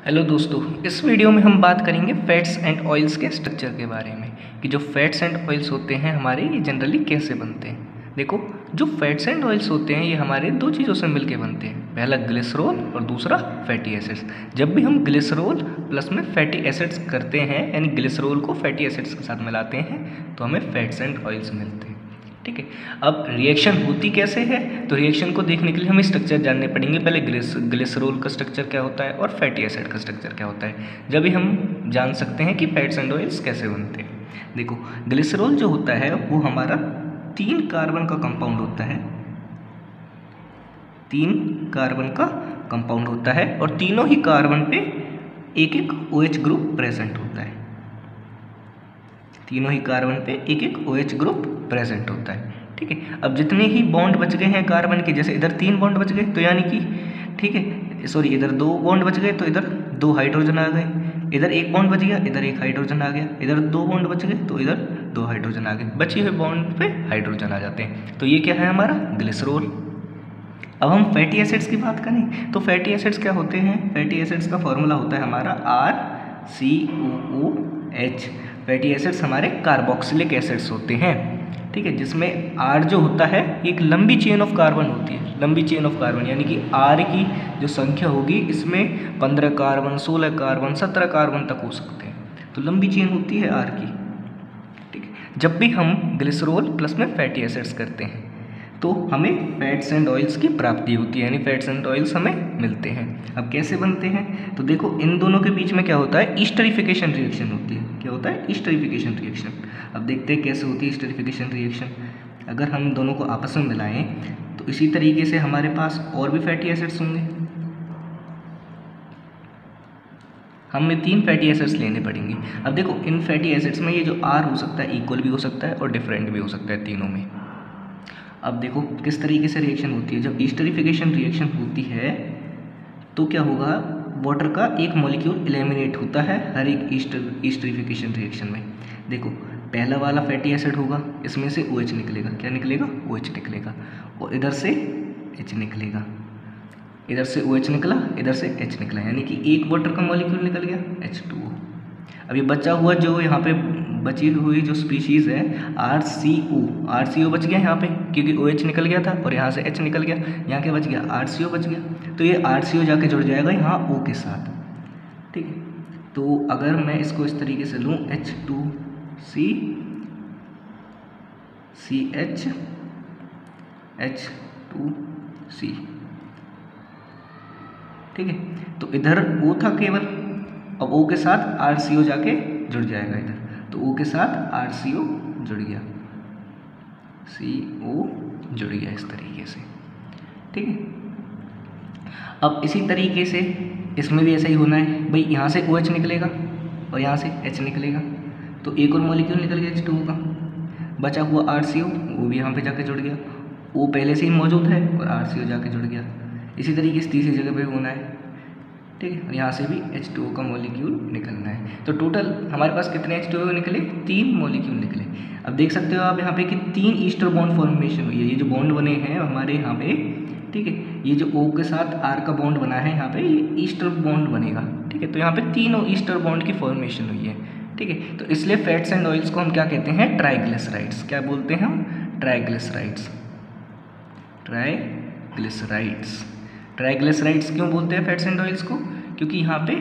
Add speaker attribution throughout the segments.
Speaker 1: Hello दोस्तों, इस video में हम बात करेंगे फैट्स एंड ऑयल्स के स्ट्रक्चर के बारे में कि जो फैट्स एंड ऑयल्स होते हैं हमारे ये जनरली कैसे बनते हैं। देखो, जो फैट्स एंड ऑयल्स होते हैं ये हमारे दो चीज़ों से मिलके बनते हैं, पहला ग्लिसरॉल और दूसरा फैटी एसिड्स। जब भी हम ग्लिसरॉल प्लस में फैटी एसिड्स करते हैं यानी ग्लिसरॉल को फैटी एसिड्स के साथ मिलाते हैं तो हमें फैट्स एंड ऑयल्स मिलते हैं। ठीक है, अब रिएक्शन होती कैसे है तो रिएक्शन को देखने के लिए हमें स्ट्रक्चर जानने पड़ेंगे। पहले ग्लिसरॉल का स्ट्रक्चर क्या होता है और फैटी एसिड का स्ट्रक्चर क्या होता है, जब भी हम जान सकते हैं कि फैट्स एंड ऑयल्स कैसे बनते हैं। देखो, ग्लिसरॉल जो होता है वो हमारा 3 कार्बन का कंपाउंड होता है, 3 कार्बन का कंपाउंड होता है और तीनों ही कार्बन पे एक एक OH ग्रुप प्रेजेंट होता है। तीनों ही कार्बन पे एक एक OH ग्रुप प्रेजेंट होता है। ठीक है, अब जितने ही बॉन्ड बच गए हैं कार्बन के, जैसे इधर 3 बॉन्ड बच गए तो यानी कि ठीक है सॉरी इधर 2 बॉन्ड बच गए तो इधर 2 हाइड्रोजन आ गए, इधर 1 बॉन्ड बच गया इधर 1 हाइड्रोजन आ गया, इधर 2 बॉन्ड बच गए तो इधर 2 हाइड्रोजन आ गए, बचे हुए बॉन्ड पे हाइड्रोजन आ जाते हैं। तो ये क्या है हमारा ग्लिसरॉल। अब हम फैटी एसिड्स की बात करें तो फैटी एसिड्स क्या होते हैं, फैटी एसिड्स का फॉर्मूला होता है हमारा RCOOH। फैटी एसिड्स हमारे कार्बोक्सिलिक एसिड्स होते हैं। ठीक है, जिसमें R जो होता है एक लंबी चेन ऑफ कार्बन होती है, लंबी चेन ऑफ कार्बन यानी कि R की जो संख्या होगी इसमें 15 कार्बन 16 कार्बन 17 कार्बन तक हो सकते हैं, तो लंबी चेन होती है R की। ठीक है, जब भी हम ग्लिसरॉल प्लस में फैटी एसिड्स करते हैं तो हमें फैट्स एंड ऑयल्स की प्राप्ति होती है, यानी फैट्स एंड ऑयल्स हमें मिलते हैं। अब कैसे बनते हैं तो देखो, इन दोनों के बीच में क्या होता है, ईस्टरिफिकेशन रिएक्शन होती है। क्या होता है, ईस्टरिफिकेशन रिएक्शन। अब देखते हैं कैसे होती है ईस्टरिफिकेशन रिएक्शन। अगर हम दोनों को आपस में मिलाएं तो इसी तरीके से हमारे पास और भी फैटी एसिड्स होंगे, हमें 3 फैटी एसिड्स लेने पड़ेंगे। अब देखो, इन फैटी एसिड्स में ये जो R हो सकता है इक्वल भी हो सकता है और डिफरेंट भी हो सकता है तीनों में। अब देखो किस तरीके से रिएक्शन होती है, जब ईस्टरिफिकेशन रिएक्शन होती है तो क्या होगा, वाटर का एक मॉलिक्यूल एलिमिनेट होता है हर एक ईस्टरिफिकेशन रिएक्शन में। देखो, पहला वाला फैटी एसिड होगा, इसमें से OH निकलेगा, क्या निकलेगा, OH निकलेगा, और इधर से H निकलेगा, इधर से OH निकला इधर से H निकला, यानी कि एक वाटर का मॉलिक्यूल निकल गया H2O। अब ये बचा हुआ जो यहाँ पे बची हुई जो स्पीशीज़ है RCO बच गया यहाँ पे क्योंकि OH निकल गया था और यहाँ से H निकल गया, यहाँ क्या बच गया, RCO बच गया। तो ये RCO जाके जुड़ जाएगा यहाँ O के साथ। ठीक है, तो अगर मैं इसको इस तरीके से लूँ H2C CH H2C। ठीक है, तो इधर O था केवल, अब O के साथ RCO जाके जुड़ जाएगा इधर, तो O के साथ RCO जुड़ गया, CO जुड़ गया इस तरीके से। ठीक है, अब इसी तरीके से इसमें भी ऐसा ही होना है भाई, यहाँ से OH निकलेगा और यहाँ से H निकलेगा, तो एक और मॉलिक्यूल निकल गया H2O का, बचा हुआ RCO वो भी यहाँ पे जाके जुड़ गया, O पहले से ही मौजूद है और RCO जाके जुड़ गया। इसी तरीके से तीसरी जगह पे होना है। ठीक है, और यहाँ से भी H2O का मॉलिक्यूल निकलना है। तो टोटल हमारे पास कितने H2O निकले, 3 मॉलिक्यूल निकले। अब देख सकते हो आप यहाँ पे कि 3 ईस्टर बॉन्ड फॉर्मेशन हुई है, ये जो बॉन्ड बने हैं हमारे यहाँ पे। ठीक है, ये जो O के साथ R का बॉन्ड बना है यहाँ पे, ये ईस्टर बॉन्ड बनेगा। ठीक है, तो यहाँ पे 3 ईस्टर बॉन्ड की फॉर्मेशन हुई है। ठीक है, तो इसलिए फैट्स एंड ऑयल्स को हम क्या कहते हैं, ट्राइग्लिसराइड्स। क्या बोलते हैं हम, ट्राइग्लिसराइड्स। ट्राइग्लिसराइड्स ट्राइग्लिसराइड्स क्यों बोलते हैं फैट्स एंड ऑयल्स को, क्योंकि यहाँ पे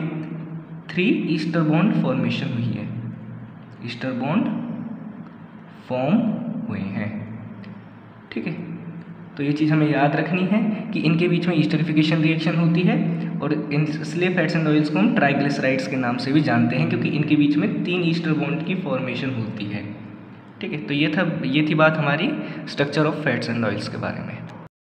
Speaker 1: 3 ईस्टर बॉन्ड फॉर्मेशन हुई है, ईस्टर बॉन्ड फॉर्म हुए हैं। ठीक है, तो ये चीज़ हमें याद रखनी है कि इनके बीच में ईस्टरिफिकेशन रिएक्शन होती है और इसलिए फैट्स एंड ऑयल्स को हम ट्राइग्लिसराइड्स के नाम से भी जानते हैं, क्योंकि इनके बीच में 3 ईस्टर बॉन्ड की फॉर्मेशन होती है। ठीक है, तो ये थी बात हमारी structure of fats and oils के बारे में।